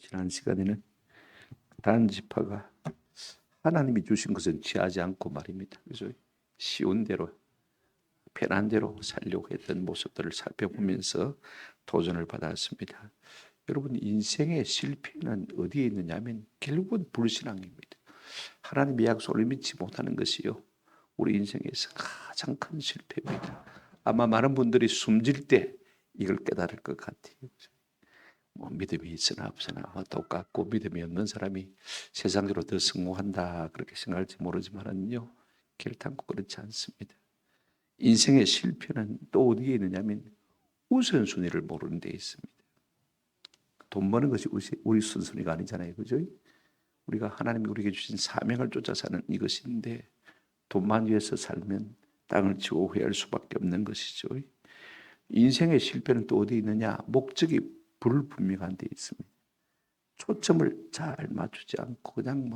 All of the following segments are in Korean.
지난 시간에는 단지파가 하나님이 주신 것은 취하지 않고 말입니다. 그래서 쉬운 대로 편한 대로 살려고 했던 모습들을 살펴보면서 도전을 받았습니다. 여러분, 인생의 실패는 어디에 있느냐면 결국은 불신앙입니다. 하나님의 약속을 믿지 못하는 것이요, 우리 인생에서 가장 큰 실패입니다. 아마 많은 분들이 숨질 때 이걸 깨달을 것 같아요. 믿음이 있으나 없으나 똑같고, 믿음이 없는 사람이 세상적으로 더 성공한다 그렇게 생각할지 모르지만은요, 결단코 그렇지 않습니다. 인생의 실패는 또 어디에 있느냐면 우선순위를 모르는 데 있습니다. 돈 버는 것이 우리 순순위가 아니잖아요, 그죠? 우리가 하나님이 우리에게 주신 사명을 쫓아 사는 이것인데, 돈만 위해서 살면 땅을 치고 후회할 수밖에 없는 것이죠. 인생의 실패는 또 어디 있느냐? 목적이 불분명한 데 있습니다. 초점을 잘 맞추지 않고 그냥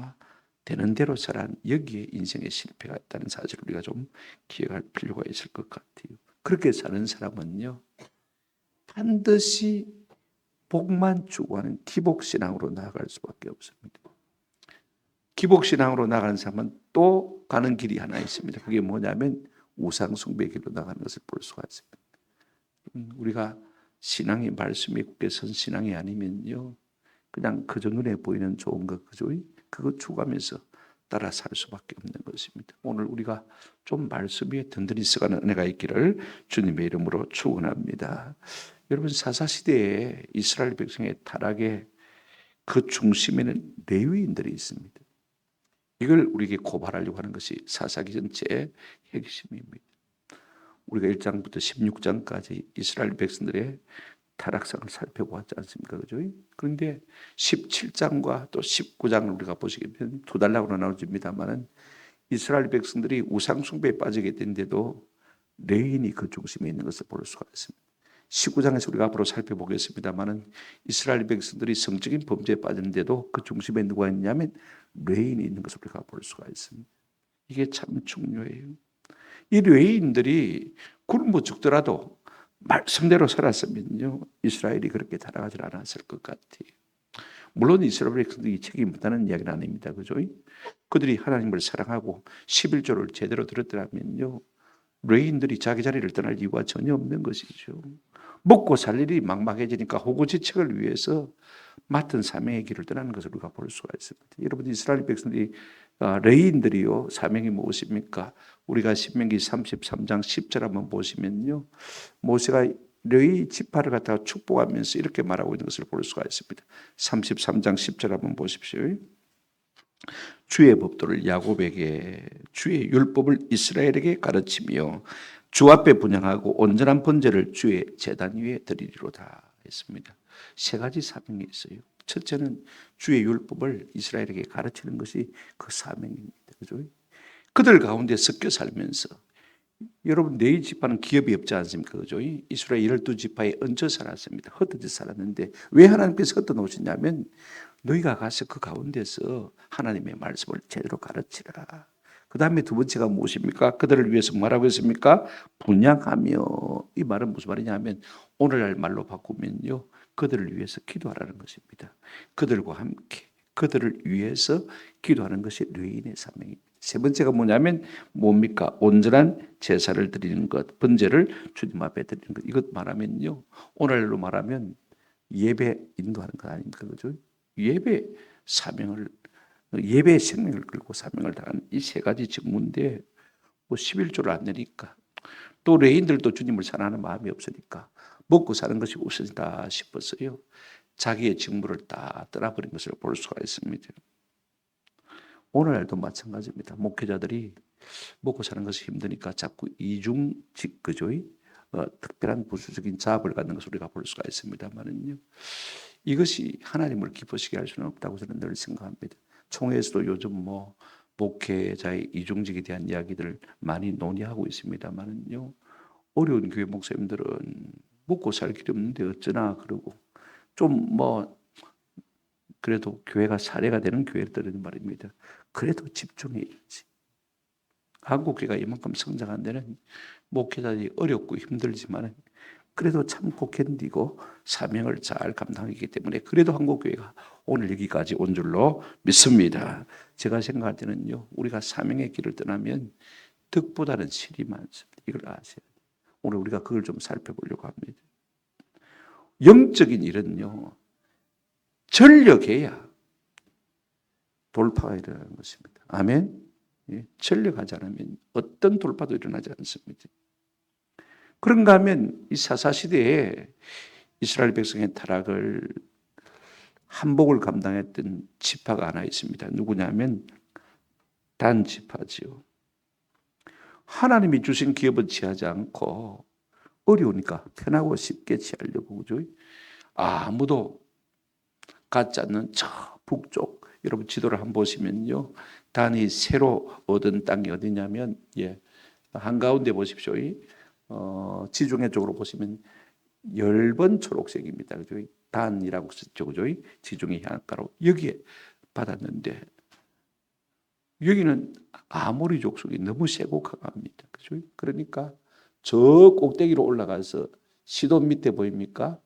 되는 대로 살아는, 여기에 인생의 실패가 있다는 사실을 우리가 좀 기억할 필요가 있을 것 같아요. 그렇게 사는 사람은요, 반드시 복만 추구하는 기복신앙으로 나아갈 수밖에 없습니다. 기복신앙으로 나가는 사람은 또 가는 길이 하나 있습니다. 그게 뭐냐면 우상숭배 길로 나가는 것을 볼 수가 있습니다. 우리가 신앙의 말씀에 굳게 선 신앙이 아니면요, 그냥 그저 눈에 보이는 좋은 것, 그거 추구하면서 따라 살 수밖에 없는 것입니다. 오늘 우리가 좀 말씀 위에 든든히 써가는 은혜가 있기를 주님의 이름으로 축원합니다. 여러분, 사사시대에 이스라엘 백성의 타락의 그 중심에는 레위인들이 있습니다. 이걸 우리에게 고발하려고 하는 것이 사사기 전체의 핵심입니다. 우리가 1장부터 16장까지 이스라엘 백성들의 타락상을 살펴보았지 않습니까? 그죠? 그런데 17장과 또 19장을 우리가 보시게 되면 두 단락으로 나눠집니다만은, 이스라엘 백성들이 우상숭배에 빠지게 된데도 레인이 그 중심에 있는 것을 볼 수가 있습니다. 19장에서 우리가 앞으로 살펴보겠습니다만은, 이스라엘 백성들이 성적인 범죄에 빠졌는데도 그 중심에 누가 있냐면 레인이 있는 것을 우리가 볼 수가 있습니다. 이게 참 중요해요. 이 레인들이 굶어 죽더라도 말씀대로 살았으면요, 이스라엘이 그렇게 타락하지 않았을 것 같아요. 물론 이스라엘 백성들이 책임이 없다는 이야기는 아닙니다. 그죠? 그들이 하나님을 사랑하고 11조를 제대로 들었더라면요, 레인들이 자기 자리를 떠날 이유가 전혀 없는 것이죠. 먹고 살 일이 막막해지니까 호구지책을 위해서 맡은 사명의 길을 떠나는 것을 우리가 볼 수가 있습니다. 여러분, 이스라엘 백성들이 레인들이요, 사명이 무엇입니까? 우리가 신명기 33장 10절 한번 보시면요, 모세가 레위 지파를 갖다가 축복하면서 이렇게 말하고 있는 것을 볼 수가 있습니다. 33장 10절 한번 보십시오. 주의 법도를 야곱에게, 주의 율법을 이스라엘에게 가르치며 주 앞에 분향하고 온전한 번제를 주의 제단 위에 드리리로다 했습니다. 세 가지 사명이 있어요. 첫째는 주의 율법을 이스라엘에게 가르치는 것이 그 사명입니다. 그죠? 그들 가운데 섞여 살면서, 여러분, 네 지파는 기업이 없지 않습니까? 그죠? 이스라엘 12지파에 얹혀 살았습니다. 흩어져 살았는데 왜 하나님께서 흩어 놓으시냐면, 너희가 가서 그 가운데서 하나님의 말씀을 제대로 가르치라. 그 다음에 두 번째가 무엇입니까? 그들을 위해서 뭐라고 했습니까? 분양하며. 이 말은 무슨 말이냐면, 오늘날 말로 바꾸면요, 그들을 위해서 기도하라는 것입니다. 그들과 함께 그들을 위해서 기도하는 것이 레위인의 사명입니다. 세 번째가 뭐냐면 뭡니까? 온전한 제사를 드리는 것, 번제를 주님 앞에 드리는 것. 이것 말하면요, 오늘날로 말하면 예배 인도하는 것 아닙니까? 그죠? 예배 사명을, 예배의 생명을 끌고 사명을 다하는 이 세 가지 직무인데, 11조를 안 내니까, 또 레인들도 주님을 사랑하는 마음이 없으니까 먹고 사는 것이 우선이다 싶었어요. 자기의 직무를 다 떠나버린 것을 볼 수가 있습니다. 오늘날도 마찬가지입니다. 목회자들이 먹고 사는 것이 힘드니까 자꾸 이중직, 그죠? 특별한 부수적인 자업을 갖는 것을 우리가 볼 수가 있습니다만은요, 이것이 하나님을 기쁘시게 할 수는 없다고 저는 늘 생각합니다. 총회에서도 요즘 목회자의 이중직에 대한 이야기들을 많이 논의하고 있습니다만은요, 어려운 교회 목사님들은 먹고 살 길이 없는데 어쩌나 그러고, 좀 그래도 교회가 사례가 되는 교회들은 말입니다, 그래도 집중해야지. 한국 교회가 이만큼 성장한 데는 목회자들이 어렵고 힘들지만 그래도 참고 견디고 사명을 잘 감당하기 때문에 그래도 한국교회가 오늘 여기까지 온 줄로 믿습니다. 제가 생각할 때는요, 우리가 사명의 길을 떠나면 득보다는 실이 많습니다. 이걸 아셔야 돼요. 오늘 우리가 그걸 좀 살펴보려고 합니다. 영적인 일은요, 전력해야 돌파가 일어나는 것입니다. 아멘. 예, 전력하지 않으면 어떤 돌파도 일어나지 않습니다. 그런가 하면 이 사사시대에 이스라엘 백성의 타락을 한복을 감당했던 지파가 하나 있습니다. 누구냐면 단 지파지요. 하나님이 주신 기업은 취하지 않고 어려우니까 편하고 쉽게 취하려고, 그죠? 아무도 갖지 않는 저 북쪽, 여러분 지도를 한번 보시면요, 단이 새로 얻은 땅이 어디냐면, 한가운데 보십시오. 지중해 쪽으로 보시면 10번 초록색입니다. 그죠? 단이라고 썼죠. 그죠? 지중해 해안가로 여기에 받았는데, 여기는 아모리 족속이 너무 세고 강합니다. 그죠? 그러니까 저 꼭대기로 올라가서 시돈 밑에 보입니까?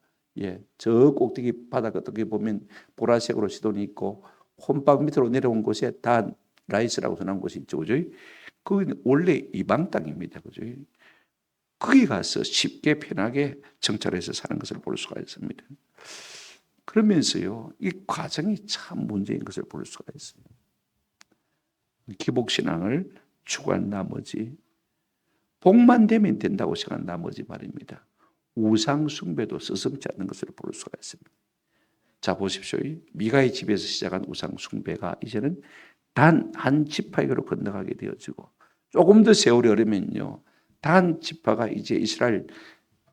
저 꼭대기 바닥 어떻게 보면 보라색으로 시돈이 있고 혼박 밑으로 내려온 곳에 단 라이스라고 전한 곳이 있죠. 그죠? 거기는 원래 이방 땅입니다. 그죠? 거기 가서 쉽게 편하게 정찰해서 사는 것을 볼 수가 있습니다. 그러면서요, 이 과정이 참 문제인 것을 볼 수가 있습니다. 기복신앙을 추구한 나머지, 복만 되면 된다고 생각한 나머지 말입니다. 우상숭배도 서슴지 않는 것을 볼 수가 있습니다. 자, 보십시오. 미가의 집에서 시작한 우상숭배가 이제는 단 한 지파에게로 건너가게 되어지고, 조금 더 세월이 흐르면요, 단 지파가 이제 이스라엘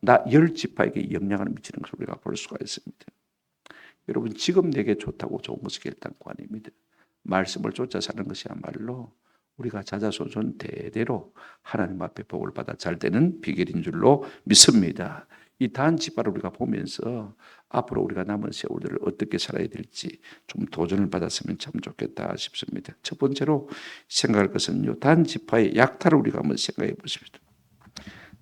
10지파에게 영향을 미치는 것을 우리가 볼 수가 있습니다. 여러분, 지금 내게 좋다고 좋은 것이 결단코 아닙니다. 말씀을 쫓아 사는 것이야말로 우리가 자자손손 대대로 하나님 앞에 복을 받아 잘 되는 비결인 줄로 믿습니다. 이 단 지파를 우리가 보면서 앞으로 우리가 남은 세월들을 어떻게 살아야 될지 좀 도전을 받았으면 참 좋겠다 싶습니다. 첫 번째로 생각할 것은요, 단 지파의 약탈을 우리가 한번 생각해 보십시오.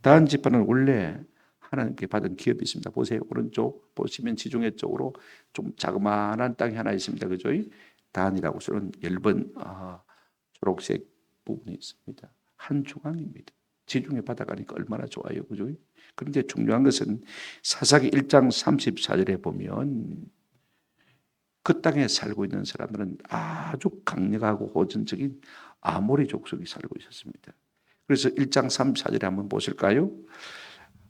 단 지파는 원래 하나님께 받은 기업이 있습니다. 보세요. 오른쪽 보시면 지중해 쪽으로 좀 자그마한 땅이 하나 있습니다. 그죠? 단이라고 쓰는 얇은 초록색 부분이 있습니다. 한 중앙입니다. 지중해 바다 가니까 얼마나 좋아요. 그죠? 그런데 중요한 것은 사사기 1장 34절에 보면 그 땅에 살고 있는 사람들은 아주 강력하고 호전적인 아모리 족속이 살고 있었습니다. 그래서 1장 34절에 한번 보실까요?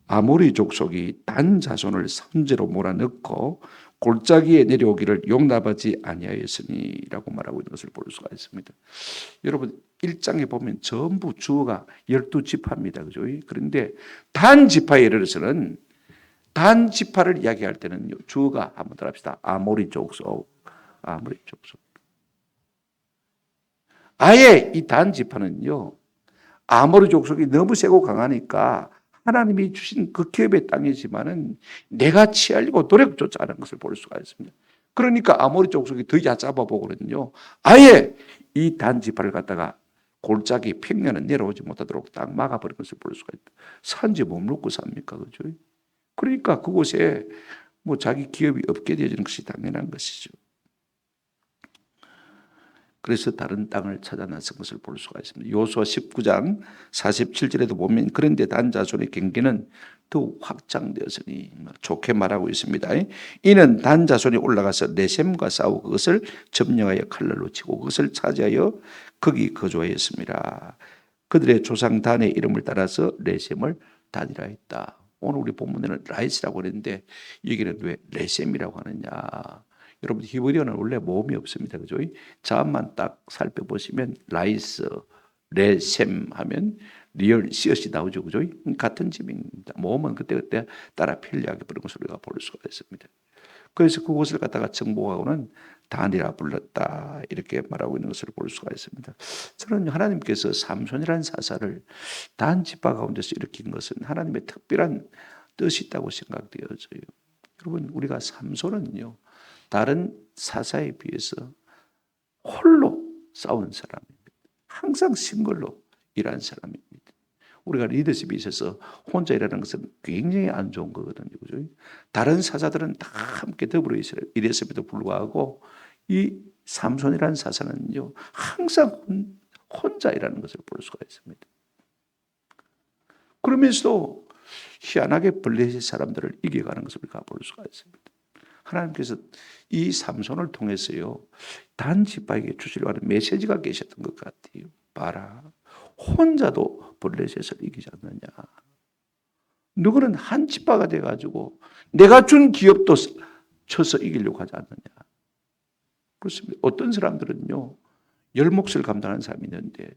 아모리 족속이 단 자손을 선제로 몰아넣고 골짜기에 내려오기를 용납하지 아니하였으니라고 말하고 있는 것을 볼 수가 있습니다. 여러분 1장에 보면 전부 주어가 12지파입니다. 그죠? 그런데 단 지파에 이르러서는 단 지파를 이야기할 때는 주어가 한번 더 합시다. 아모리 족속. 아모리 족속. 아예 이 단 지파는요, 아모리 족속이 너무 세고 강하니까 하나님이 주신 그 기업의 땅이지만은 내가 취하려고 노력조차 하는 것을 볼 수가 있습니다. 그러니까 아모리 족속이 더 얕잡아 보거든요. 아예 이 단 지파를 갖다가 골짜기 평년은 내려오지 못하도록 딱 막아버린 것을 볼 수가 있다. 산지 못 먹고 삽니까? 그죠? 그러니까 그곳에 뭐 자기 기업이 없게 되어지는 것이 당연한 것이죠. 그래서 다른 땅을 찾아 나선 것을 볼 수가 있습니다. 요수아 19장 47절에도 보면 그런데 단 자손의 경계는 더 확장되었으니 좋게 말하고 있습니다. 이는 단 자손이 올라가서 레셈과 싸우고 그것을 점령하여 칼날로 치고 그것을 차지하여 거기 거주하였습니다. 그들의 조상 단의 이름을 따라서 레셈을 단이라 했다. 오늘 우리 본문에는 라이스라고 그랬는데 여기는 왜 레셈이라고 하느냐. 여러분 히브리어는 원래 모음이 없습니다. 그죠? 자만 딱 살펴보시면 라이스, 레셈 하면 리얼 씨앗이 나오죠. 그죠? 같은 지명입니다. 모음은 그때그때 따라 편리하게 부른 것을 우리가 볼 수가 있습니다. 그래서 그곳을 갖다가 정복하고는 단이라 불렀다 이렇게 말하고 있는 것을 볼 수가 있습니다. 저는 하나님께서 삼손이라는 사사를 단 지파 가운데서 일으킨 것은 하나님의 특별한 뜻이 있다고 생각되어져요. 여러분 우리가 삼손은요, 다른 사사에 비해서 홀로 싸우는 사람입니다. 항상 싱글로 일하는 사람입니다. 우리가 리더십이 있어서 혼자 일하는 것은 굉장히 안 좋은 거거든요. 그죠? 다른 사자들은 다 함께 더불어 일했음에도 불구하고 이 삼손이라는 사자는요, 항상 혼자 일하는 것을 볼 수가 있습니다. 그러면서도 희한하게 블레셋 사람들을 이겨가는 것을 우리가 볼 수가 있습니다. 하나님께서 이 삼손을 통해서요, 단지파에게 주시려고 하는 메시지가 계셨던 것 같아요. 봐라, 혼자도 블레셋을 이기지 않느냐. 누구는 한 지파가 돼가지고 내가 준 기업도 쳐서 이기려고 하지 않느냐. 그렇습니다. 어떤 사람들은요, 열 몫을 감당하는 사람이 있는데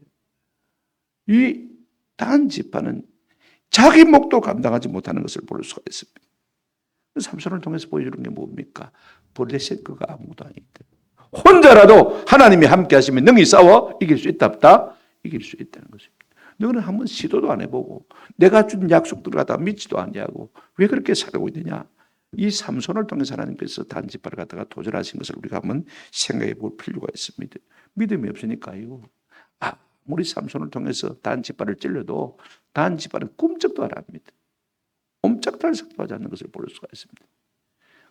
이 단지파는 자기 몫도 감당하지 못하는 것을 볼 수가 있습니다. 삼손을 통해서 보여주는 게 뭡니까? 블레셋 그가 아무도 아니다. 혼자라도 하나님이 함께 하시면 능히 싸워 이길 수 있다 없다? 이길 수 있다는 것입니다. 너는 한번 시도도 안 해보고 내가 준 약속들을 갖다가 믿지도 않냐고 왜 그렇게 살고 있느냐? 이 삼손을 통해서 하나님께서 단지파를 갖다가 도전하신 것을 우리가 한번 생각해 볼 필요가 있습니다. 믿음이 없으니까요. 우리 삼손을 통해서 단지파를 찔러도 단지파는 꿈쩍도 안 합니다. 옴짝달싹도 하지 않는 것을 볼 수가 있습니다.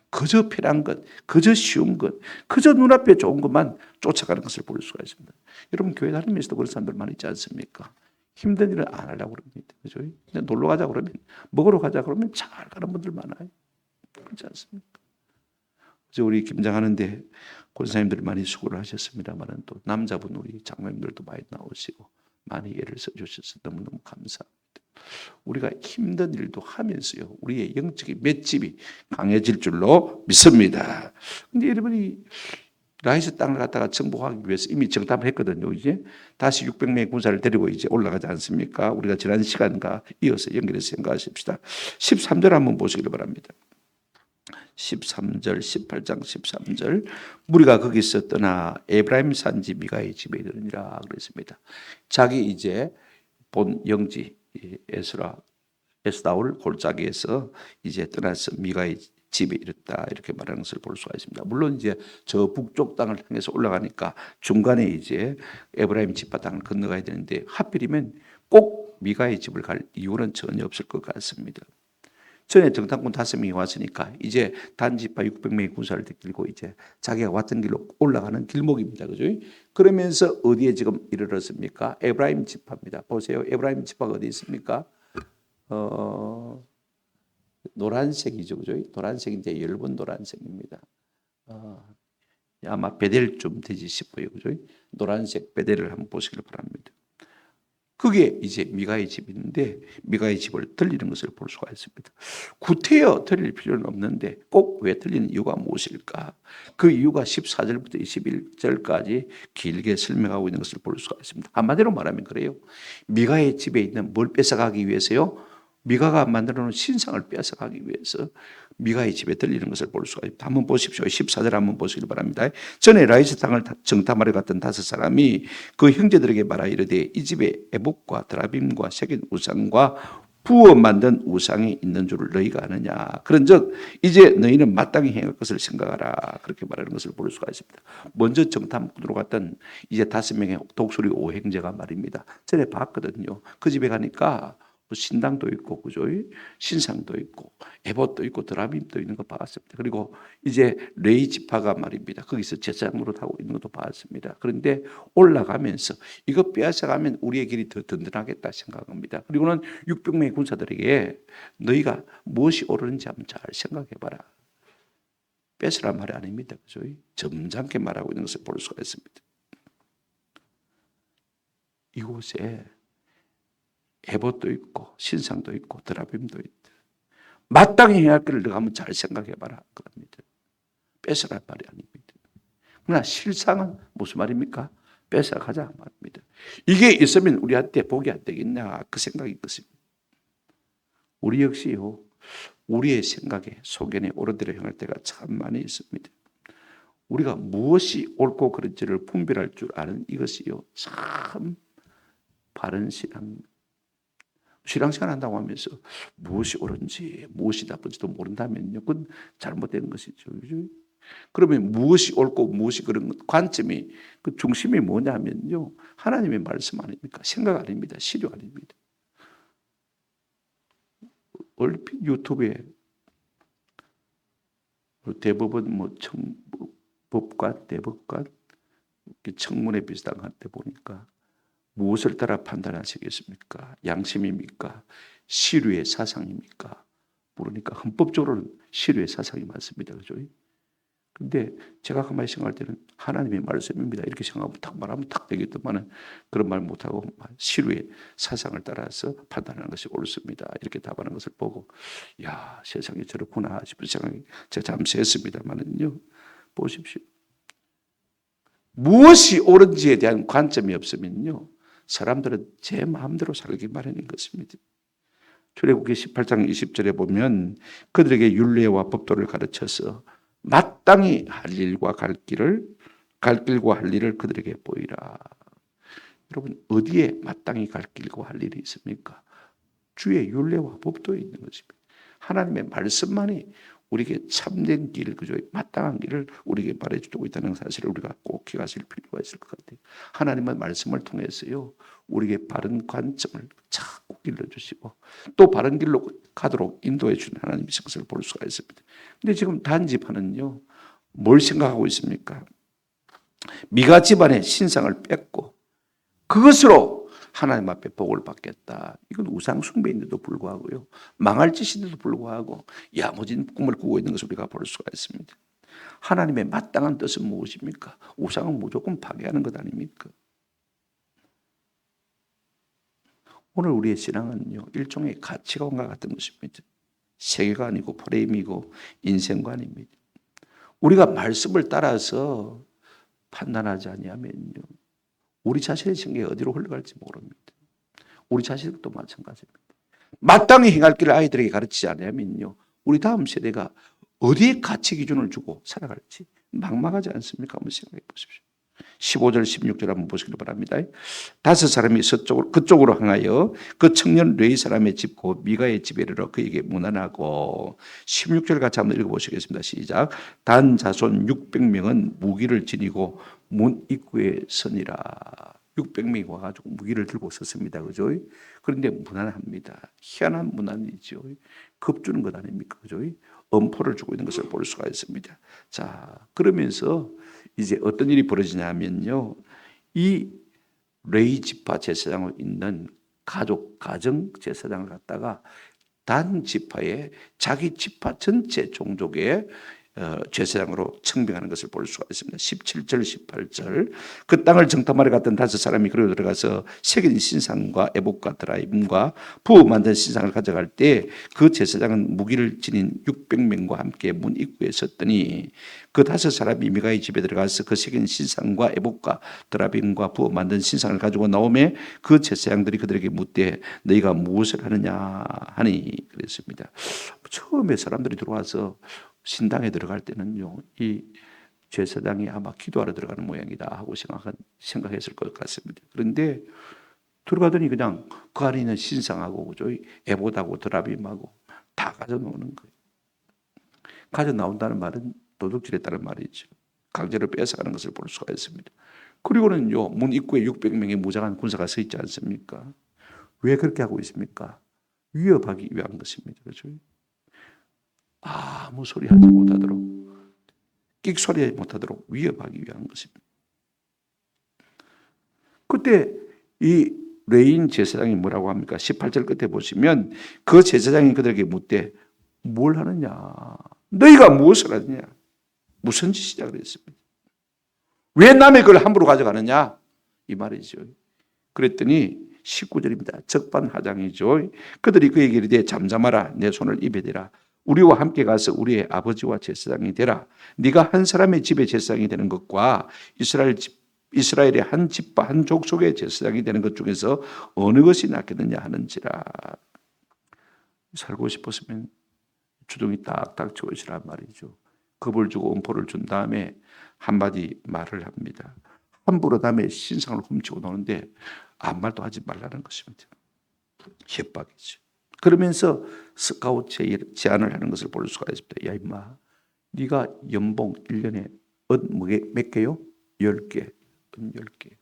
그저 편한 것, 그저 쉬운 것, 그저 눈앞에 좋은 것만 쫓아가는 것을 볼 수가 있습니다. 여러분 교회 다니면서도 그런 사람들 많이 있지 않습니까? 힘든 일을 안 하려고 그럽니다. 그죠? 그냥 놀러 가자 그러면, 먹으러 가자 그러면 잘 가는 분들 많아요. 그렇지 않습니까? 그래서 우리 김장하는데 권사님들이 많이 수고를 하셨습니다만 또 남자분 우리 장로님들도 많이 나오시고 많이 예를 써주셔서 너무너무 감사합니다. 우리가 힘든 일도 하면서요, 우리의 영적인 맷집이 강해질 줄로 믿습니다. 근데 여러분이 라이스 땅을 갖다가 정복하기 위해서 이미 정탐을 했거든요. 이제 다시 600명의 군사를 데리고 이제 올라가지 않습니까? 우리가 지난 시간과 이어서 연결해서 생각하십시다. 13절 한번 보시기를 바랍니다. 13절, 18장 13절. 무리가 거기서 떠나 에브라임 산지 미가의 집에 이르니라 그랬습니다. 자기 이제 본 영지 에스다올 골짜기에서 이제 떠나서 미가의 집에 이르다 이렇게 말하는 것을 볼 수가 있습니다. 물론 이제 저 북쪽 땅을 향해서 올라가니까 중간에 이제 에브라임 지파 땅을 건너가야 되는데 하필이면 꼭 미가의 집을 갈 이유는 전혀 없을 것 같습니다. 전에 정탐꾼 5명이 왔으니까 이제 단지파 600명의 군사를 들고 이제 자기가 왔던 길로 올라가는 길목입니다. 그죠? 그러면서 어디에 지금 이르렀습니까? 에브라임 지파입니다. 보세요. 에브라임 지파가 어디 있습니까? 노란색이죠. 그죠? 노란색 이제 엷은 노란색입니다. 아마 베델쯤 되지 싶어요. 그죠? 노란색 베델을 한번 보시길 바랍니다. 그게 이제 미가의 집인데 미가의 집을 들리는 것을 볼 수가 있습니다. 구태여 들릴 필요는 없는데 꼭 왜 들리는 이유가 무엇일까? 그 이유가 14절부터 21절까지 길게 설명하고 있는 것을 볼 수가 있습니다. 한마디로 말하면 그래요. 미가의 집에 있는 뭘 뺏어가기 위해서요? 미가가 만들어 놓은 신상을 뺏어가기 위해서 미가의 집에 들리는 것을 볼 수가 있습니다. 한번 보십시오. 14절 한번 보시길 바랍니다. 전에 라이스 땅을 정탐하러 갔던 5사람이 그 형제들에게 말하 이르되 이 집에 에봇과 드라빔과 새긴 우상과 부어 만든 우상이 있는 줄을 너희가 아느냐. 그런즉 이제 너희는 마땅히 행할 것을 생각하라. 그렇게 말하는 것을 볼 수가 있습니다. 먼저 정탐꾼으로 갔던 이제 5명의 독수리 5형제가 말입니다. 전에 봤거든요. 그 집에 가니까 신당도 있고, 그죠? 신상도 있고, 에봇도 있고, 드라빔도 있는 거 봤습니다. 그리고 이제 레이 지파가 말입니다. 거기서 제사장으로 하고 있는 것도 봤습니다. 그런데 올라가면서 이거 빼앗아가면 우리의 길이 더 든든하겠다 생각합니다. 그리고는 600명의 군사들에게 너희가 무엇이 옳은지 한번 잘 생각해봐라. 뺏으란 말이 아닙니다. 그죠? 점잖게 말하고 있는 것을 볼 수가 있습니다. 이곳에 에봇도 있고 신상도 있고 드라빔도 있다. 마땅히 해야 할 것을 너가 한번 잘 생각해봐라. 그럽니다. 뺏어갈 말이 아닙니다. 그러나 실상은 무슨 말입니까? 뺏어가자 말입니다. 이게 있으면 우리한테 복이 안 되겠냐 그 생각인 것입니다. 우리 역시요. 우리의 생각에 소견에 오르대로 행할 때가 참 많이 있습니다. 우리가 무엇이 옳고 그른지를 분별할 줄 아는 이것이요. 참 바른 신앙입니다. 신앙생활 한다고 하면서 무엇이 옳은지 무엇이 나쁜지도 모른다면요. 그건 잘못된 것이죠. 그죠? 그러면 무엇이 옳고 무엇이 그런 관점이 그 중심이 뭐냐면요. 하나님의 말씀 아닙니까? 생각 아닙니다. 시료 아닙니다. 얼핏 유튜브에 대법원 법관, 대법관 청문회 비슷한 거 할 때 보니까 무엇을 따라 판단하시겠습니까? 양심입니까? 시류의 사상입니까? 모르니까 헌법적으로는 시류의 사상이 맞습니다. 그죠? 근데 제가 가만히 생각할 때는 하나님의 말씀입니다. 이렇게 생각하면 탁 말하면 탁 되겠더만은 그런 말 못하고 시류의 사상을 따라서 판단하는 것이 옳습니다. 이렇게 답하는 것을 보고 야, 세상이 저렇구나 싶은 생각이 제가 잠시 했습니다만은요. 보십시오. 무엇이 옳은지에 대한 관점이 없으면요. 사람들은 제 마음대로 살기 마련인 것입니다. 출애굽기 18장 20절에 보면 그들에게 율례와 법도를 가르쳐서 마땅히 할 일과 갈 길과 할 일을 그들에게 보이라. 여러분 어디에 마땅히 갈 길과 할 일이 있습니까? 주의 율례와 법도에 있는 것입니다. 하나님의 말씀만이 우리에게 참된 길, 그죠? 마땅한 길을 우리에게 말해주고 있다는 사실을 우리가 꼭 기억하실 필요가 있을 것 같아요. 하나님의 말씀을 통해서요, 우리에게 바른 관점을 자꾸 길러주시고 또 바른 길로 가도록 인도해 주는 하나님의 성실을 볼 수가 있습니다. 근데 지금 단 집안은요, 뭘 생각하고 있습니까? 미가 집안의 신상을 뺏고 그것으로 하나님 앞에 복을 받겠다. 이건 우상 숭배인데도 불구하고요. 망할 짓인데도 불구하고 야무진 꿈을 꾸고 있는 것을 우리가 볼 수가 있습니다. 하나님의 마땅한 뜻은 무엇입니까? 우상은 무조건 파괴하는 것 아닙니까? 오늘 우리의 신앙은요, 일종의 가치관과 같은 것입니다. 세계관이고 프레임이고 인생관입니다. 우리가 말씀을 따라서 판단하지 아니하면요, 우리 자신의 생각이 어디로 흘러갈지 모릅니다. 우리 자신도 마찬가지입니다. 마땅히 행할 길을 아이들에게 가르치지 않으면요, 우리 다음 세대가 어디에 가치 기준을 주고 살아갈지 막막하지 않습니까? 한번 생각해 보십시오. 15절 16절 한번 보시기 바랍니다. 5사람이 그쪽으로 향하여 그 청년 레위 사람의 집 곧 미가의 집에 이르러 그에게 문안하고 16절 같이 한번 읽어보시겠습니다. 시작. 단 자손 600명은 무기를 지니고 문 입구에 서니라. 600명이 와가지고 무기를 들고 섰습니다. 그죠? 그런데 문안합니다. 희한한 문안이죠. 겁주는 것 아닙니까? 그죠? 엄포를 주고 있는 것을 볼 수가 있습니다. 자, 그러면서 이제 어떤 일이 벌어지냐면요. 이 레위 지파 제사장으로 있는 가정 제사장을 갖다가 단 지파의 자기 지파 전체 종족의 제사장으로 청빙하는 것을 볼 수가 있습니다. 17절 18절 그 땅을 정탐하러 갔던 5사람이 그리로 들어가서 새긴 신상과 에봇과 드라임과 부어 만든 신상을 가져갈 때 그 제사장은 무기를 지닌 600명과 함께 문 입구에 섰더니 그 5사람이 미가의 집에 들어가서 그 새긴 신상과 에봇과 드라임과 부어 만든 신상을 가지고 나오매 그 제사장들이 그들에게 묻되 너희가 무엇을 하느냐 하니 그랬습니다. 처음에 사람들이 들어와서 신당에 들어갈 때는요, 이 제사장이 아마 기도하러 들어가는 모양이다 하고 생각했을 것 같습니다. 그런데 들어가더니 그냥 그 안에 있는 신상하고 그죠? 에봇하고 드라빔하고 다 가져 놓는 거예요. 가져 나온다는 말은 도둑질했다는 말이죠. 강제로 뺏어가는 것을 볼 수가 있습니다. 그리고는요, 문 입구에 600명의 무장한 군사가 서 있지 않습니까? 왜 그렇게 하고 있습니까? 위협하기 위한 것입니다. 그렇죠? 아무 소리 하지 못하도록, 끽소리 하지 못하도록 위협하기 위한 것입니다. 그때 이 레인 제사장이 뭐라고 합니까? 18절 끝에 보시면 그 제사장이 그들에게 묻되 뭘 하느냐? 너희가 무엇을 하느냐? 무슨 짓이냐 그랬습니다. 왜 남의 걸 함부로 가져가느냐? 이 말이죠. 그랬더니 19절입니다. 적반하장이죠. 그들이 그에게 이르되 잠잠하라 내 손을 입에 대라. 우리와 함께 가서 우리의 아버지와 제사장이 되라. 네가 한 사람의 집의 제사장이 되는 것과 이스라엘의 한 집과 한 족속의 제사장이 되는 것 중에서 어느 것이 낫겠느냐 하는지라. 살고 싶었으면 주둥이 딱딱 주어지란 말이죠. 겁을 주고 음포를 준 다음에 한마디 말을 합니다. 함부로 남의 신상을 훔치고 노는데 아무 말도 하지 말라는 것입니다. 협박이죠. 그러면서 스카우트 제안을 하는 것을 볼 수가 있습니다. 야 임마, 네가 연봉 1년에 몇 개요? 10개. 10개.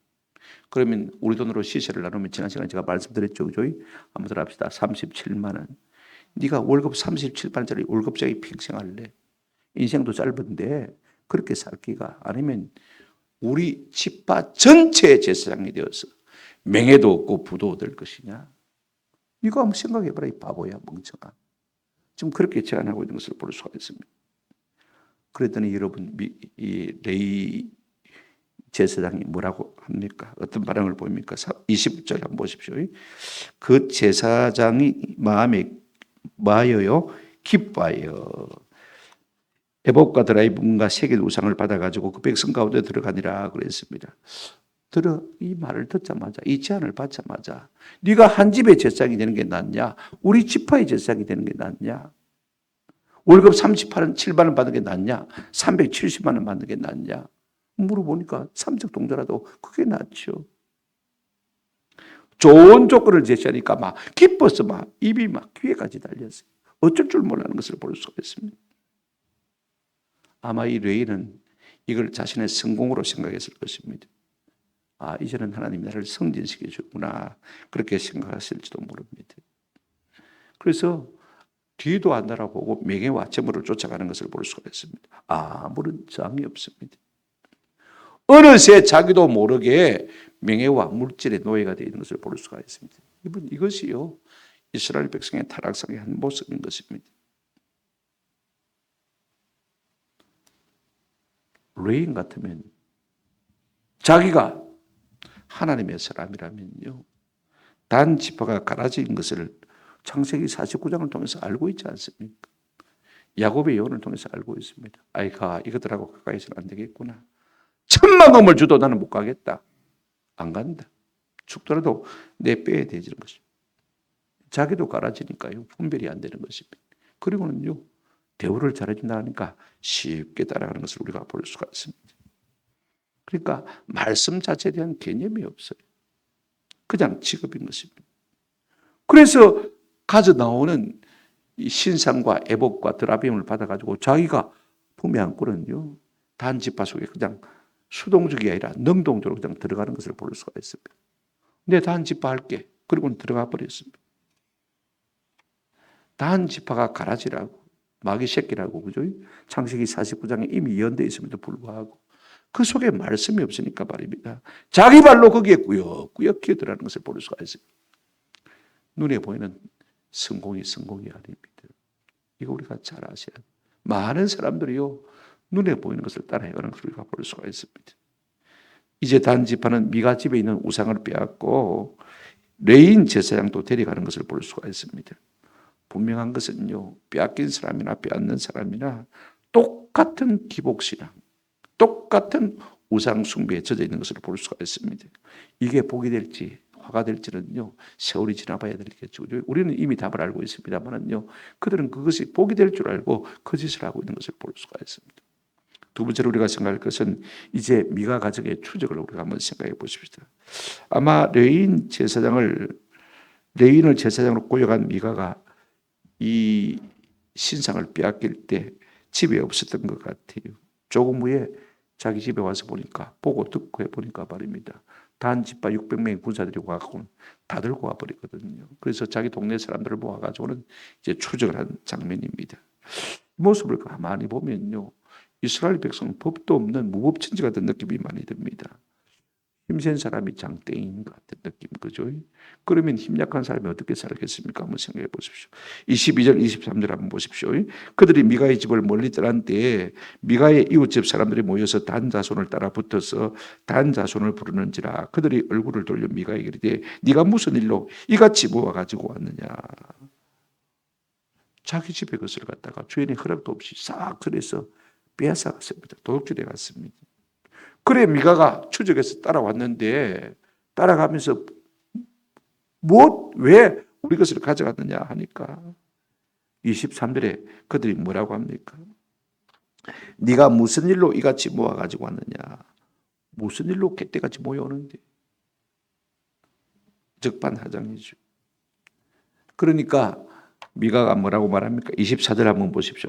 그러면 우리 돈으로 시세를 나누면 지난 시간에 제가 말씀드렸죠. 그죠? 한번 들어갑시다. 37만 원. 네가 월급 37만 원짜리 월급쟁이 평생 할래? 인생도 짧은데 그렇게 살기가 아니면 우리 지파 전체의 제사장이 되어서 명예도 없고 부도 얻을 것이냐? 이거 한번 생각해봐라, 이 바보야, 멍청아. 지금 그렇게 제안하고 있는 것을 볼 수가 있습니다. 그랬더니 여러분, 이 레위 제사장이 뭐라고 합니까? 어떤 반응을 보입니까? 20절 한번 보십시오. 그 제사장이 마음에 뭐하여요? 기뻐하여 에봇과 드라이븐과 세계 우상을 받아가지고 그 백성 가운데 들어가니라 그랬습니다. 이 말을 듣자마자, 이 제안을 받자마자 네가 한 집의 제사장이 되는 게 낫냐? 우리 지파의 제사장이 되는 게 낫냐? 월급 37만 원 받는 게 낫냐? 370만 원 받는 게 낫냐? 물어보니까 삼적 동조라도 그게 낫죠. 좋은 조건을 제시하니까 막 기뻐서 막 입이 막 귀에까지 달렸어요. 어쩔 줄 몰라는 것을 볼 수가 있습니다. 아마 이 레위는 이걸 자신의 성공으로 생각했을 것입니다. 아, 이제는 하나님이 나를 승진시켜 주구나. 그렇게 생각하실지도 모릅니다. 그래서 뒤도 안 돌아보고 명예와 재물을 쫓아가는 것을 볼 수가 있습니다. 아무런 저항이 없습니다. 어느새 자기도 모르게 명예와 물질의 노예가 되어 있는 것을 볼 수가 있습니다. 이것이요, 이스라엘 백성의 타락상의 한 모습인 것입니다. 레인 같으면 자기가 하나님의 사람이라면요, 단 지파가 갈라진 것을 창세기 49장을 통해서 알고 있지 않습니까? 야곱의 예언을 통해서 알고 있습니다. 아이가 이것들하고 가까이 있으면 안 되겠구나. 1,000만 원을 줘도 나는 못 가겠다. 안 간다. 죽더라도 내 뼈에 대지는 것입니다. 자기도 갈라지니까요, 분별이 안 되는 것입니다. 그리고는요, 대우를 잘해준다 하니까 쉽게 따라가는 것을 우리가 볼 수가 있습니다. 그러니까 말씀 자체에 대한 개념이 없어요. 그냥 직업인 것입니다. 그래서 가져 나오는 이 신상과 에봇과 드라빔을 받아가지고 자기가 품에 안고는요, 단지파 속에 그냥 수동적이 아니라 능동적으로 그냥 들어가는 것을 볼 수가 있습니다. 내 단지파 할게. 그리고는 들어가 버렸습니다. 단지파가 가라지라고, 마귀 새끼라고, 그죠? 창세기 49장에 이미 예언되어 있음에도 불구하고 그 속에 말씀이 없으니까 말입니다. 자기 발로 거기에 꾸역꾸역 기어들어가는 것을 볼 수가 있습니다. 눈에 보이는 성공이 아닙니다. 이거 우리가 잘 아셔야 돼요. 많은 사람들이요, 눈에 보이는 것을 따라해가는 것을 우리가 볼 수가 있습니다. 이제 단지파는 미가 집에 있는 우상을 빼앗고 레인 제사장도 데려가는 것을 볼 수가 있습니다. 분명한 것은요, 빼앗긴 사람이나 빼앗는 사람이나 똑같은 기복신앙, 똑같은 우상 숭배에 젖어 있는 것을 볼 수가 있습니다. 이게 복이 될지 화가 될지는요, 세월이 지나봐야 되겠죠. 우리는 이미 답을 알고 있습니다만은요, 그들은 그것이 복이 될 줄 알고 거짓을 하고 있는 것을 볼 수가 있습니다. 두 번째로 우리가 생각할 것은 이제 미가 가정의 추적을 우리가 한번 생각해 보십시다. 아마 레인을 제사장으로 꼬여간 미가가 이 신상을 빼앗길 때 집에 없었던 것 같아요. 조금 후에 자기 집에 와서 보니까, 보고 듣고 해보니까 말입니다. 단지파 600명의 군사들이 와갖고는 다 들고 와버리거든요. 그래서 자기 동네 사람들을 모아가지고는 이제 추적을 한 장면입니다. 이 모습을 가만히 보면요, 이스라엘 백성은 법도 없는 무법천지 같은 느낌이 많이 듭니다. 힘센 사람이 장땡인 것 같은 느낌, 그죠? 그러면 힘약한 사람이 어떻게 살겠습니까? 한번 생각해 보십시오. 22절, 23절 한번 보십시오. 그들이 미가의 집을 멀리 떠난 때에 미가의 이웃집 사람들이 모여서 단 자손을 따라 붙어서 단 자손을 부르는지라. 그들이 얼굴을 돌려 미가에게 이르되 네가 무슨 일로 이같이 모아가지고 왔느냐. 자기 집에 그것을 갖다가 주인의 허락도 없이 싹 그래서 빼앗아 갔습니다. 도둑질해 갔습니다. 그래 미가가 추적해서 따라왔는데, 따라가면서 왜 우리 것을 가져갔느냐 하니까 23절에 그들이 뭐라고 합니까? 네가 무슨 일로 이같이 모아가지고 왔느냐. 무슨 일로 개떼같이 모여오는데. 적반하장이죠. 그러니까 미가가 뭐라고 말합니까? 24절 한번 보십시오.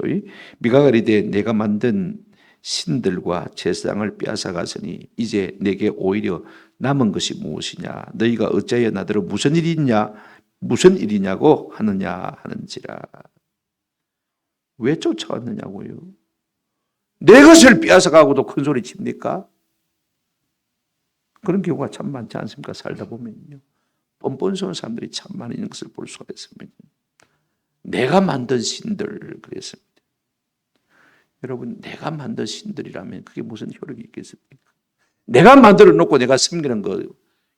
미가가 이르되 내가 만든 신들과 제사장을 빼앗아 갔으니 이제 내게 오히려 남은 것이 무엇이냐. 너희가 어찌하여 나더러 무슨 일이 있냐 무슨 일이냐고 하느냐 하는지라. 왜 쫓아왔느냐고요? 내 것을 빼앗아가고도 큰 소리 칩니까? 그런 경우가 참 많지 않습니까? 살다 보면요. 뻔뻔스러운 사람들이 참 많이 있는 것을 볼 수가 있습니다. 내가 만든 신들 그랬습니다. 여러분, 내가 만든 신들이라면 그게 무슨 효력이 있겠습니까? 내가 만들어 놓고 내가 섬기는 거,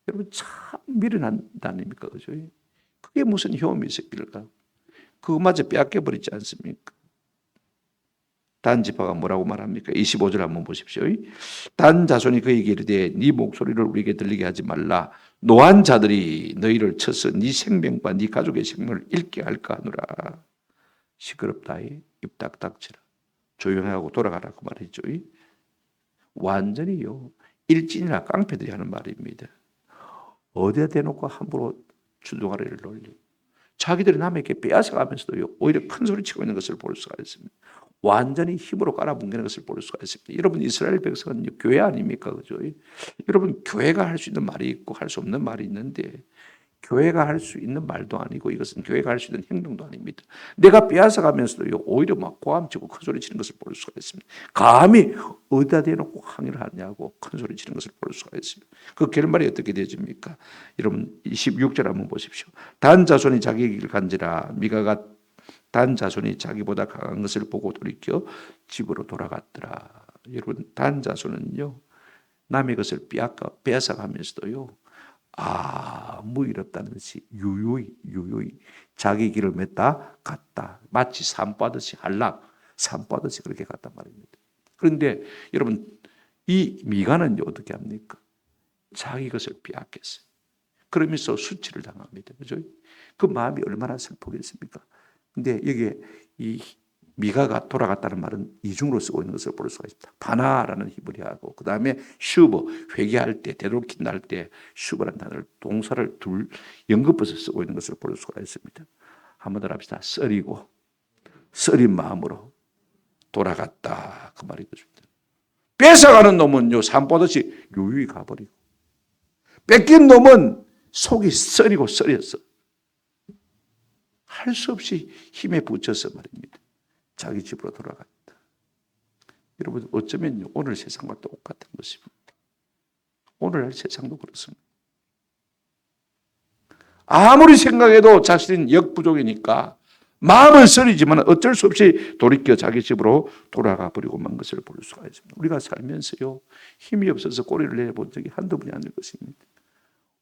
여러분 참 미련한다니까, 그죠? 그게 무슨 효험이 있을까? 그것마저 빼앗겨 버리지 않습니까? 단 지파가 뭐라고 말합니까? 25절 한번 보십시오. 단 자손이 그에게 이르되 네 목소리를 우리에게 들리게 하지 말라. 노한 자들이 너희를 쳐서 네 생명과 네 가족의 생명을 잃게 할까 하노라. 시끄럽다. 입 딱 닥치라. 조용하고 돌아가라 그 말이죠. 완전히요. 일진이나 깡패들이 하는 말입니다. 어디다 대놓고 함부로 주둥아리를 놀리고 자기들이 남에게 빼앗아가면서도 오히려 큰 소리 치고 있는 것을 볼 수가 있습니다. 완전히 힘으로 깔아뭉개는 것을 볼 수가 있습니다. 여러분, 이스라엘 백성은 교회 아닙니까? 그죠? 여러분, 교회가 할 수 있는 말이 있고 할 수 없는 말이 있는데 교회가 할 수 있는 말도 아니고 이것은 교회가 할 수 있는 행동도 아닙니다. 내가 빼앗아가면서도 오히려 막 고함치고 큰 소리 치는 것을 볼 수가 있습니다. 감히 어디다 대놓고 항의를 하냐고 큰 소리 치는 것을 볼 수가 있습니다. 그 결말이 어떻게 되집니까? 여러분 26절 한번 보십시오. 단 자손이 자기 길을 간지라 미가가 단 자손이 자기보다 강한 것을 보고 돌이켜 집으로 돌아갔더라. 여러분, 단 자손은요 남의 것을 빼앗아가면서도요 아무 일 없다는 듯이 유유히 자기 길을 맺다 갔다. 마치 산보하듯이 산보하듯이 그렇게 갔단 말입니다. 그런데 여러분, 이 미가는 어떻게 합니까? 자기 것을 빼앗겼어요. 그러면서 수치를 당합니다. 그죠? 그 마음이 얼마나 슬프겠습니까? 근데 여기에 이 미가가 돌아갔다는 말은 이중으로 쓰고 있는 것을 볼 수가 있다. 바나라는 히브리어하고 그 다음에 슈버, 회개할 때, 되돌이킨다 할 때 슈버라는 단어를 동사를 둘 연급해서 쓰고 있는 것을 볼 수가 있습니다. 한번 더 합시다. 썰인 마음으로 돌아갔다 그 말이 것입니다. 뺏어가는 놈은요 산보듯이 유유히 가버리고 뺏긴 놈은 속이 썰렸어. 할 수 없이 힘에 부쳐서 말입니다. 자기 집으로 돌아갔다. 여러분, 어쩌면 오늘 세상과 똑같은 것입니다. 오늘 세상도 그렇습니다. 아무리 생각해도 자신은 역부족이니까 마음은 쓰리지만 어쩔 수 없이 돌이켜 자기 집으로 돌아가 버리고 만 것을 볼 수가 있습니다. 우리가 살면서요 힘이 없어서 꼬리를 내본 적이 한두 번이 아닐 것입니다.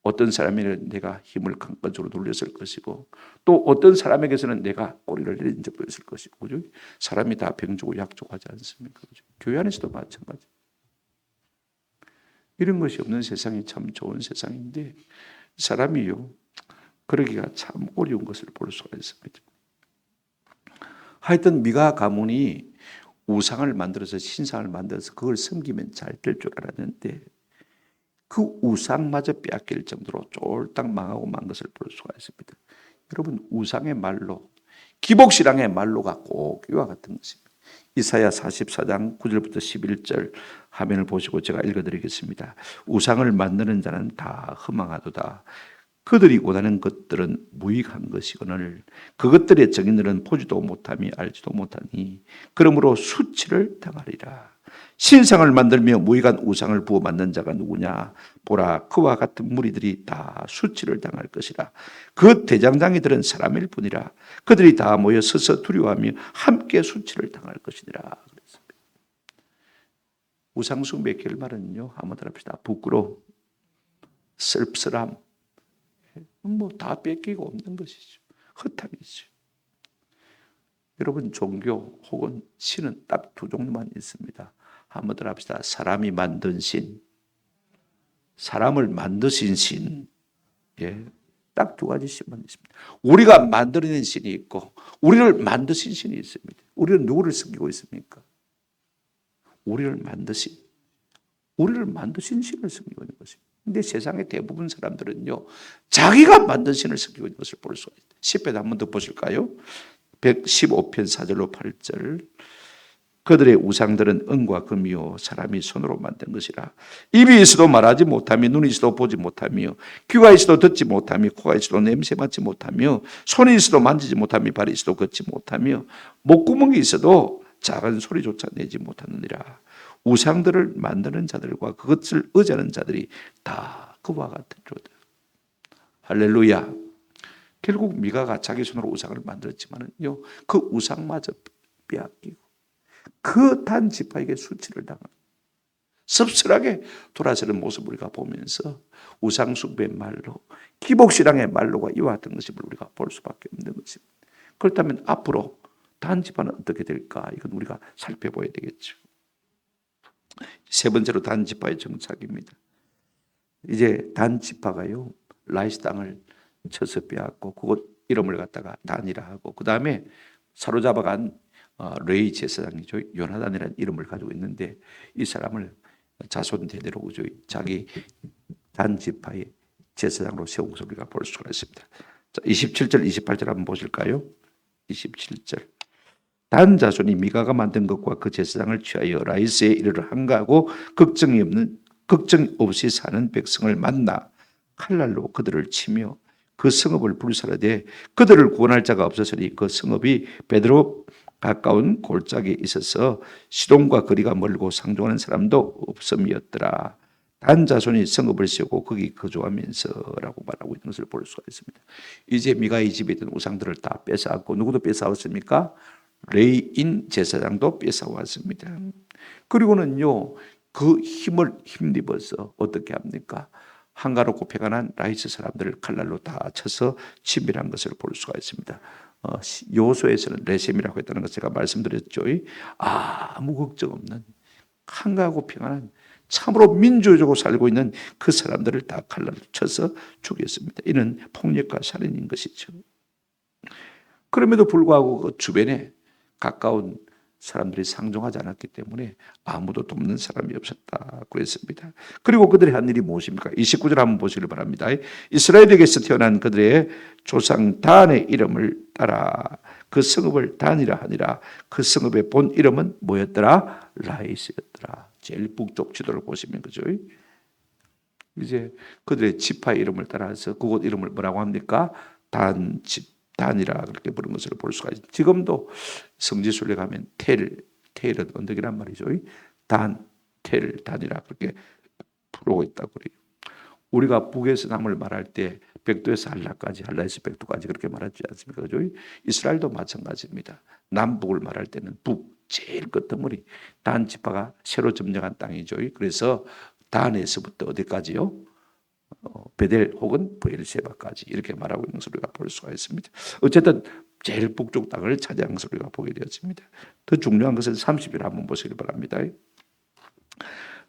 어떤 사람에게는 내가 힘을 강건적으로 돌렸을 것이고 또 어떤 사람에게서는 내가 꼬리를 내린 적도 있을 것이고 그죠? 사람이 다 병주고 약족하지 않습니까? 그죠? 교회 안에서도 마찬가지. 이런 것이 없는 세상이 참 좋은 세상인데 사람이요 그러기가 참 어려운 것을 볼 수가 있습니다. 하여튼 미가 가문이 우상을 만들어서 신상을 만들어서 그걸 섬기면 잘 될 줄 알았는데 그 우상마저 빼앗길 정도로 쫄딱 망하고 만 것을 볼 수가 있습니다. 여러분, 우상의 말로, 기복신앙의 말로가 꼭 이와 같은 것입니다. 이사야 44장 9절부터 11절 화면을 보시고 제가 읽어드리겠습니다. 우상을 만드는 자는 다 허망하도다. 그들이 원하는 것들은 무익한 것이거늘 그것들의 정인들은 보지도 못하며 알지도 못하니 그러므로 수치를 당하리라. 신상을 만들며 무익한 우상을 부어 만든 자가 누구냐? 보라, 그와 같은 무리들이 다 수치를 당할 것이라. 그 대장장이들은 사람일 뿐이라. 그들이 다 모여 서서 두려워하며 함께 수치를 당할 것이니라. 그랬습니다. 우상 숭배의 결말은요, 한번 들어봅시다. 부끄러움, 쓸쓸함, 다 뺏기고 없는 것이죠. 허탕이죠. 여러분, 종교 혹은 신은 딱 두 종류만 있습니다. 한번 더 합시다. 사람이 만든 신, 사람을 만드신 신. 예, 딱 두 가지 신만 있습니다. 우리가 만들어낸 신이 있고 우리를 만드신 신이 있습니다. 우리는 누구를 섬기고 있습니까? 우리를 만드신 신을 섬기고 있는 것입니다. 근데 세상의 대부분 사람들은요 자기가 만든 신을 섬기고 있는 것을 볼 수가 있다. 10편 한 번 더 보실까요? 115편 4절로 8절 그들의 우상들은 은과 금이요 사람이 손으로 만든 것이라. 입이 있어도 말하지 못하며 눈이 있어도 보지 못하며 귀가 있어도 듣지 못하며 코가 있어도 냄새 맡지 못하며 손이 있어도 만지지 못하며 발이 있어도 걷지 못하며 목구멍이 있어도 작은 소리조차 내지 못하느니라. 우상들을 만드는 자들과 그것을 의지하는 자들이 다 그와 같으로다. 할렐루야. 결국 미가가 자기 손으로 우상을 만들었지만은요, 그 우상마저 빼앗기고 그 단 지파에게 수치를 당하는 씁쓸하게 돌아서는 모습을 우리가 보면서 우상 숭배의 말로, 기복신앙의 말로가 이와 같은 것을 우리가 볼 수밖에 없는 것입니다. 그렇다면 앞으로 단 지파는 어떻게 될까? 이건 우리가 살펴봐야 되겠죠. 세 번째로 단 지파의 정착입니다. 이제 단 지파가요, 라이스 땅을 쳐서 빼앗고 그곳 이름을 갖다가 단이라 하고, 그 다음에 사로잡아간 레이 제사장이죠, 요나단이라는 이름을 가지고 있는데, 이 사람을 자손 대대로 자기 단 지파의 제사장으로 세운 것을 우리가 볼 수가 있습니다. 자, 27절 28절 한번 보실까요? 27절. 단 자손이 미가가 만든 것과 그 제사장을 취하여 라이스에 이르러 한가하고 걱정 없이 사는 백성을 만나 칼날로 그들을 치며 그 성읍을 불살라되 그들을 구원할 자가 없었으니 그 성읍이 베드로 가까운 골짜기에 있어서 시돈과 거리가 멀고 상종하는 사람도 없음이었더라. 단 자손이 성읍을 세우고 거기 거주하면서라고 말하고 있는 것을 볼 수가 있습니다. 이제 미가의 집에 있던 우상들을 다 뺏어왔고, 누구도 뺏어왔습니까? 레이인 제사장도 뺏어왔습니다. 그리고는요, 그 힘을 힘입어서 어떻게 합니까? 한가롭고 패가 난 라이스 사람들을 칼날로 다 쳐서 치밀한 것을 볼 수가 있습니다. 요소에서는 레셈이라고 했다는 것 제가 말씀드렸죠. 아무 걱정 없는 한가하고 평안한 참으로 민주적으로 살고 있는 그 사람들을 다 칼날로 쳐서 죽였습니다. 이는 폭력과 살인인 것이죠. 그럼에도 불구하고 그 주변에 가까운 사람들이 상종하지 않았기 때문에 아무도 돕는 사람이 없었다 그랬습니다. 그리고 그들이 한 일이 무엇입니까? 29절 한번 보시길 바랍니다. 이스라엘에게서 태어난 그들의 조상 단의 이름을 따라 그 성읍을 단이라 하니라. 그 성읍의 본 이름은 뭐였더라? 라이스였더라. 제일 북쪽 지도를 보시면 그죠? 이제 그들의 지파의 이름을 따라서 그곳 이름을 뭐라고 합니까? 단이라 그렇게 부른 것을 볼 수가 있습니다. 지금도 성지순례 가면 텔은 언덕이란 말이죠. 단이라 그렇게 부르고 있다고 그래요. 우리가 북에서 남을 말할 때 백두에서 한라까지, 한라에서 백두까지 그렇게 말하지 않습니까? 그죠? 이스라엘도 마찬가지입니다. 남북을 말할 때는 제일 끝머리 단 지파가 새로 점령한 땅이죠. 그래서 단에서부터 어디까지요? 베델 혹은 브엘세바까지 이렇게 말하고 있는 것을 우리가 볼 수가 있습니다. 어쨌든 제일 북쪽 땅을 차지한 것을 우리가 보게 되었습니다. 더 중요한 것은 30일 한번 보시기 바랍니다.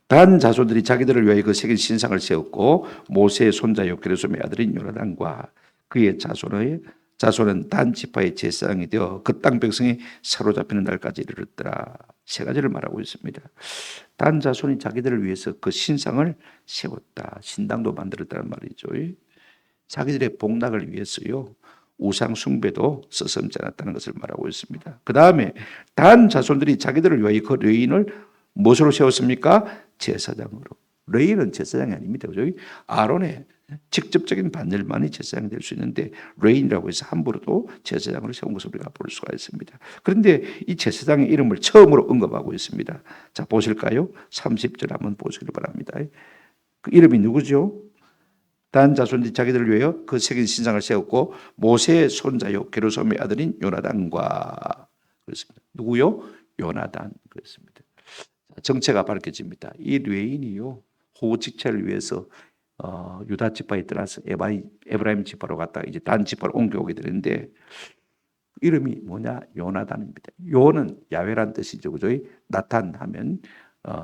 단 자손들이 자기들을 위하여 그 새긴 신상을 세웠고 모세의 손자요 게르솜의 아들인 요나단과 그의 자손은 단 지파의 제사장이 되어 그 땅 백성이 사로잡히는 날까지 이르렀더라. 세 가지를 말하고 있습니다. 단 자손이 자기들을 위해서 그 신상을 세웠다. 신당도 만들었다는 말이죠. 자기들의 복락을 위해서요. 우상 숭배도 서슴지 않았다는 것을 말하고 있습니다. 그 다음에 단 자손들이 자기들을 위하여 그 레인을 무엇으로 세웠습니까? 제사장으로. 레인은 제사장이 아닙니다. 그죠? 아론의 직접적인 반열만이 제사장이 될 수 있는데 레인이라고 해서 함부로도 제사장으로 세운 것을 우리가 볼 수가 있습니다. 그런데 이 제사장의 이름을 처음으로 언급하고 있습니다. 자, 보실까요? 30절 한번 보시기 바랍니다. 그 이름이 누구죠? 단 자손들이 자기들을 위하여 그 새긴 신상을 세웠고 모세의 손자요 게르솜의 아들인 요나단과 그렇습니다. 누구요? 요나단 그랬습니다. 정체가 밝혀집니다. 이 레인이요 호구 직체를 위해서 유다 지파에 떠나서 에브라임 지파로 갔다가 이제 단 지파로 옮겨오게 되는데 이름이 뭐냐? 요나단입니다. 요는 야훼란 뜻이죠, 그죠? 나탄하면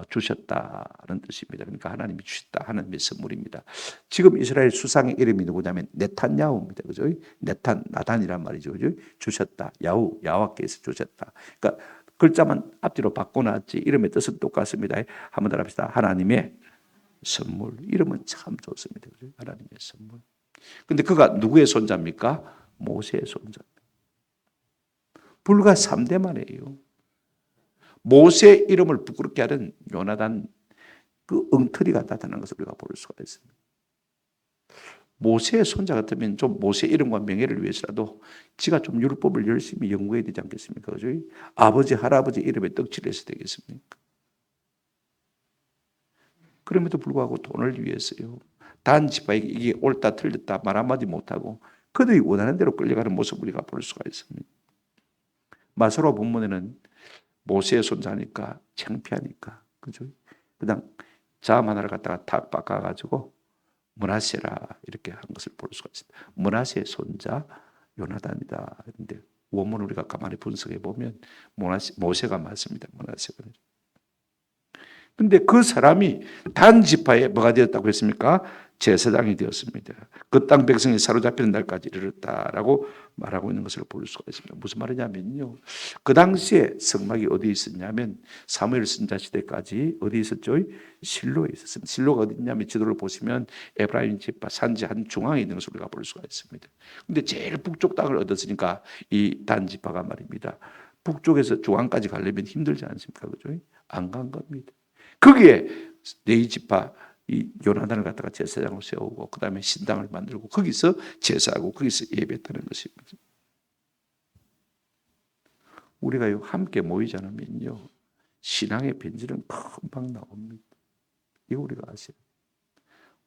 주셨다는 뜻입니다. 그러니까 하나님이 주셨다, 하나님의 선물입니다. 지금 이스라엘 수상의 이름이 누구냐면 네탄야후입니다, 그죠? 나단이란 말이죠, 그죠? 주셨다, 야와께서 주셨다. 그러니까 글자만 앞뒤로 바꿔놨지 이름의 뜻은 똑같습니다. 한번 더 합시다. 하나님의 선물. 이름은 참 좋습니다. 그죠? 하나님의 선물. 근데 그가 누구의 손자입니까? 모세의 손자입니다. 불과 3대 만이에요. 모세 이름을 부끄럽게 하는 요나단 그 엉터리가 나타난 것을 우리가 볼 수가 있습니다. 모세의 손자 같으면 좀 모세 이름과 명예를 위해서라도 지가 좀 율법을 열심히 연구해야 되지 않겠습니까? 그죠? 아버지, 할아버지 이름에 떡칠을 해서 되겠습니까? 그럼에도 불구하고 돈을 위해서요. 단 지파에게 이게 옳다 틀렸다 말 한마디 못하고 그들이 원하는 대로 끌려가는 모습을 우리가 볼 수가 있습니다. 마스로 본문에는 모세의 손자니까 창피하니까 그죠? 그냥 자음 하나를 갖다가 탁 바꿔가지고 므낫세라 이렇게 한 것을 볼 수가 있습니다. 므낫세의 손자 요나단이다. 그런데 원문을 우리가 가만히 분석해 보면 모세가 맞습니다. 므낫세가. 근데 그 사람이 단 지파에 뭐가 되었다고 했습니까? 제사장이 되었습니다. 그 땅 백성이 사로잡히는 날까지 이르렀다라고 말하고 있는 것을 볼 수가 있습니다. 무슨 말이냐면요. 그 당시에 성막이 어디에 있었냐면 사무엘 선자 시대까지 어디에 있었죠? 실로에 있었습니다. 실로가 어디 있냐면 지도를 보시면 에브라임 지파 산지 한 중앙에 있는 것을 우리가 볼 수가 있습니다. 근데 제일 북쪽 땅을 얻었으니까 이 단 지파가 말입니다. 북쪽에서 중앙까지 가려면 힘들지 않습니까? 그죠? 안 간 겁니다. 거기에 네 지파 이 요나단을 갖다가 제사장으로 세우고 그 다음에 신당을 만들고 거기서 제사하고 거기서 예배했다는 것입니다. 우리가 함께 모이지 않으면요 신앙의 변질은 금방 나옵니다. 이거 우리가 아세요?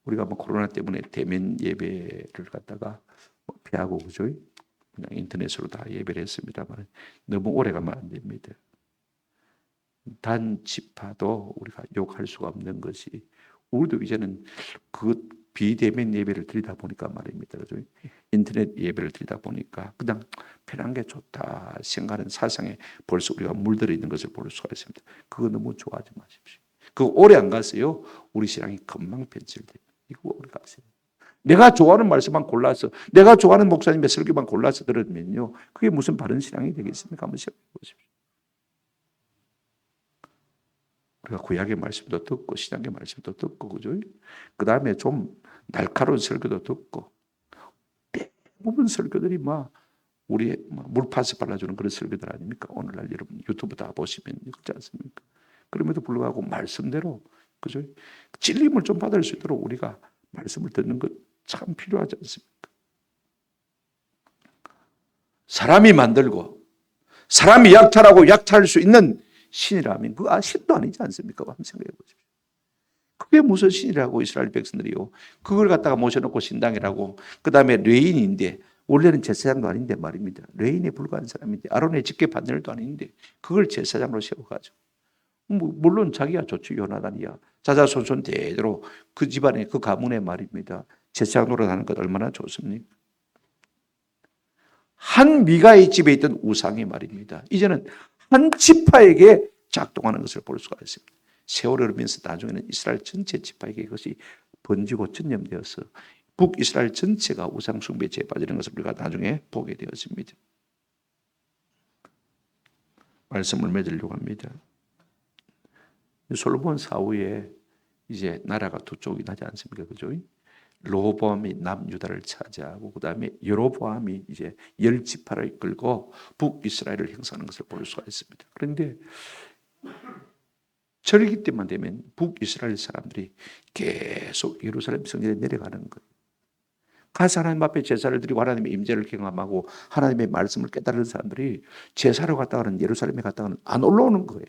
우리가 뭐 코로나 때문에 대면 예배를 갖다가 피하고 그죠? 그냥 인터넷으로 다 예배를 했습니다만 너무 오래 가면 안 됩니다. 단 지파도 우리가 욕할 수가 없는 것이 우리도 이제는 그 비대면 예배를 드리다 보니까 말입니다. 그죠? 인터넷 예배를 드리다 보니까 그냥 편한 게 좋다 생각하는 사상에 벌써 우리가 물들어 있는 것을 볼 수가 있습니다. 그거 너무 좋아하지 마십시오. 그거 오래 안 갔어요. 우리 신앙이 금방 변질돼요. 이거 우리가 아세요. 내가 좋아하는 말씀만 골라서 내가 좋아하는 목사님의 설교만 골라서 들으면요. 그게 무슨 바른 신앙이 되겠습니까? 한번 생각해 보십시오. 우리가 구약의 말씀도 듣고 신약의 말씀도 듣고 그죠? 그 다음에 좀 날카로운 설교도 듣고 대부분 설교들이 막 우리의 물파스 발라주는 그런 설교들 아닙니까? 오늘날 여러분 유튜브 다 보시면 그렇지 않습니까? 그럼에도 불구하고 말씀대로 그죠? 찔림을 좀 받을 수 있도록 우리가 말씀을 듣는 것 참 필요하지 않습니까? 사람이 만들고 사람이 약탈하고 약탈할 수 있는 신이라면 그 신도 아니지 않습니까? 한번 생각해 보십시오. 그게 무슨 신이라고 이스라엘 백성들이요. 그걸 갖다가 모셔놓고 신당이라고 그 다음에 레인인데 원래는 제사장도 아닌데 말입니다. 레인에 불과한 사람인데 아론의 직계 반열도 아닌데 그걸 제사장으로 세워가지고 물론 자기가 좋죠. 요나단이야. 자자손손 대대로 그 집안에 그 가문의 말입니다. 제사장 노릇하는 것 얼마나 좋습니까? 한 미가의 집에 있던 우상이 말입니다. 이제는 한 지파에게 작동하는 것을 볼 수가 있습니다. 세월이 흐르면서 나중에는 이스라엘 전체 지파에게 이것이 번지고 전염되어서 북이스라엘 전체가 우상 숭배에 빠지는 것을 우리가 나중에 보게 되었습니다. 말씀을 맺으려고 합니다. 솔로몬 사후에 이제 나라가 두 쪽이 나지 않습니까? 그죠? 로보암이 남유다를 차지하고 그 다음에 여로보암이 이제 10지파를 이끌고 북이스라엘을 형성하는 것을 볼 수가 있습니다. 그런데 절기 때만 되면 북이스라엘 사람들이 계속 예루살렘 성전에 내려가는 거예요. 가서 하나님 앞에 제사를 드리고 하나님의 임재를 경험하고 하나님의 말씀을 깨달은 사람들이 제사를 갔다가는 예루살렘에 갔다가는 안 올라오는 거예요.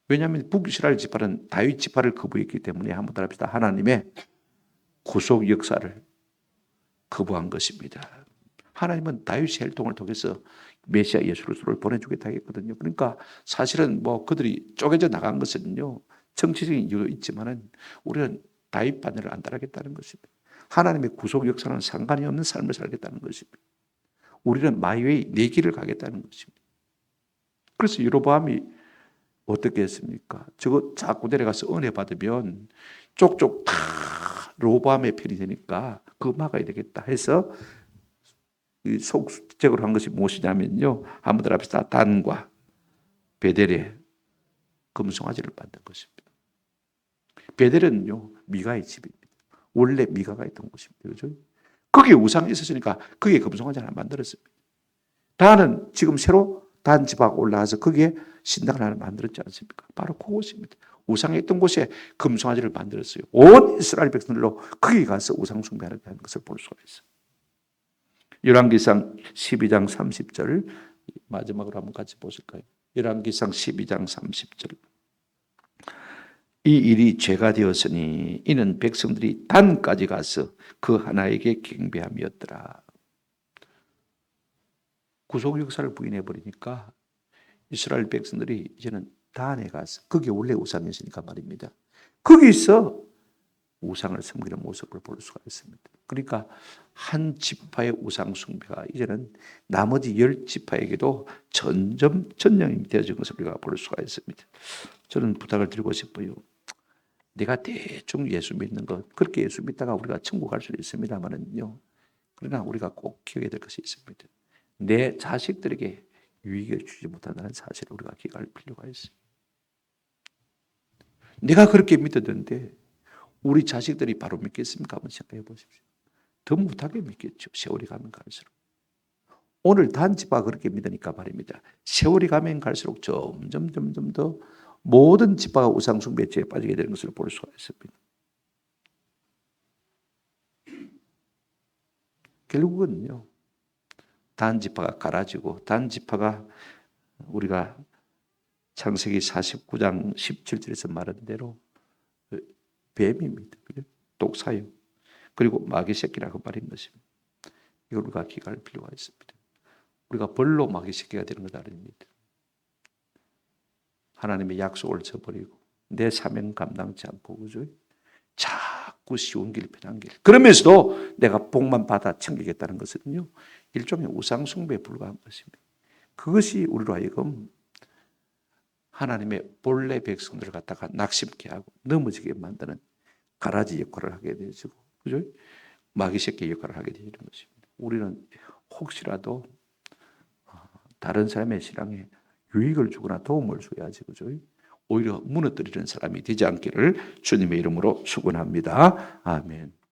왜냐하면 북이스라엘 지파는 다윗 지파를 거부했기 때문에 한번 따라합시다. 하나님의 구속 역사를 거부한 것입니다. 하나님은 다윗의 혈통을 통해서 메시아 예수 그리스도를 보내주겠다 했거든요. 그러니까 사실은 뭐 그들이 쪼개져 나간 것은요. 정치적인 이유도 있지만은 우리는 다윗 반열을 안 따르겠다는 것입니다. 하나님의 구속 역사는 상관이 없는 삶을 살겠다는 것입니다. 우리는 마이웨이 내 길을 가겠다는 것입니다. 그래서 여로보암이 어떻게 했습니까? 저거 자꾸 내려가서 은혜 받으면 쪽쪽 다 로보암의 편이 되니까 그거 막아야 되겠다 해서 속적으로 한 것이 무엇이냐면요. 한번 들어봅시다. 단과 베델에 금송아지를 만든 것입니다. 베델은요 미가의 집입니다. 원래 미가가 있던 곳입니다. 그죠? 거기에 우상이 있었으니까 거기에 금송아지 하나 만들었습니다. 다는 지금 새로 단지파가 올라와서 거기에 신당을 하나 만들었지 않습니까? 바로 그곳입니다. 우상에 있던 곳에 금송아지를 만들었어요. 온 이스라엘 백성들로 거기 가서 우상 숭배하는 것을 볼 수가 있어요. 열왕기상 12장 30절 마지막으로 한번 같이 보실까요? 열왕기상 12장 30절. 이 일이 죄가 되었으니 이는 백성들이 단까지 가서 그 하나에게 경배함이었더라. 구속 역사를 부인해 버리니까 이스라엘 백성들이 이제는 단에 가서, 그게 원래 우상이었으니까 말입니다. 거기서 우상을 섬기는 모습을 볼 수가 있습니다. 그러니까 한 지파의 우상 숭배가 이제는 나머지 10지파에게도 점점 전염이 되어진 것을 우리가 볼 수가 있습니다. 저는 부탁을 드리고 싶어요. 내가 대충 예수 믿는 것, 그렇게 예수 믿다가 우리가 천국 갈 수는 있습니다만은요. 그러나 우리가 꼭 기억해야 될 것이 있습니다. 내 자식들에게 유익을 주지 못한다는 사실을 우리가 기억할 필요가 있어요. 내가 그렇게 믿었는데 우리 자식들이 바로 믿겠습니까? 한번 생각해 보십시오. 더 못하게 믿겠죠. 세월이 가면 갈수록. 오늘 단지파 그렇게 믿으니까 말입니다. 세월이 가면 갈수록 점점 더 모든 지파가 우상 숭배에 빠지게 되는 것을 볼 수가 있습니다. 결국은요, 단지파가 갈아지고, 단지파가 우리가 창세기 49장 17절에서 말한 대로 뱀입니다. 독사요. 그리고 마귀 새끼라고 말인 것입니다. 이걸 우리가 기억할 필요가 있습니다. 우리가 벌로 마귀 새끼가 되는 것 아닙니다. 하나님의 약속을 저버리고 내 사명 감당치 않고, 그죠? 자꾸 쉬운 길, 편한 길. 그러면서도 내가 복만 받아 챙기겠다는 것은요, 일종의 우상 숭배에 불과한 것입니다. 그것이 우리로 하여금 하나님의 본래 백성들을 갖다가 낙심케 하고 넘어지게 만드는 가라지 역할을 하게 되죠. 그죠? 마귀 새끼 역할을 하게 되는 것입니다. 우리는 혹시라도 다른 사람의 신앙에 유익을 주거나 도움을 줘야지, 그죠? 오히려 무너뜨리는 사람이 되지 않기를 주님의 이름으로 축원합니다. 아멘.